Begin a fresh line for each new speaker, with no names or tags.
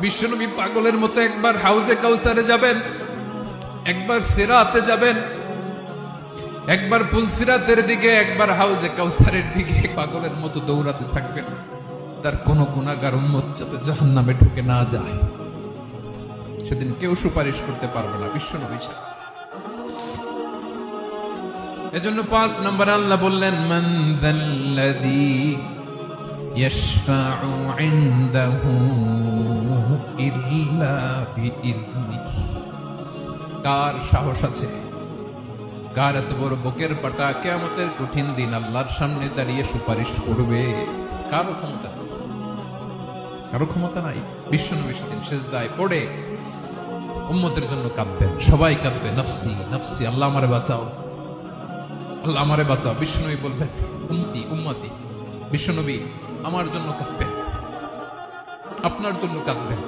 বিশ্বনবী পাগলের মতো একবার হাউজে কাউসারে যাবেন, একবার সিরাতে যাবেন, একবার পুলসিরাতের দিকে, একবার হাউজে কাউসারের দিকে পাগলের মতো দৌড়াতে থাকবেন। তার কোন গুনাহগার উম্মত যাতে জাহান্নামে ঢুকে না যায়, সেদিন কেউ সুপারিশ করতে পারবে না বিশ্বনবী ছাড়া। এজন্য 5 নম্বর আল্লাহ বললেন, মান যাল্লাযী ইয়াশফাউ ইনদাহু ইল্লা বিইযনিহি। কার সাহস আছে, কার এত বড় বুকের পাটা কিয়ামতের কঠিন দিন আল্লাহর সামনে দাঁড়িয়ে সুপারিশ করবে? কারো ক্ষমতা, কারো ক্ষমতা নাই। বিশ্বনবী সেদিন সিজদায় পড়ে উম্মতের জন্য কাঁদবেন, সবাই কাঁদবে, নফসি নফসি, আল্লাহ আমারে বাঁচাও, আল্লাহ আমারে বাঁচাও। বিশ্বনবী বলবেন, উম্মতি উম্মতি। বিশ্বনবী আমার জন্য কাঁদবেন, আপনার জন্য কাঁদবেন।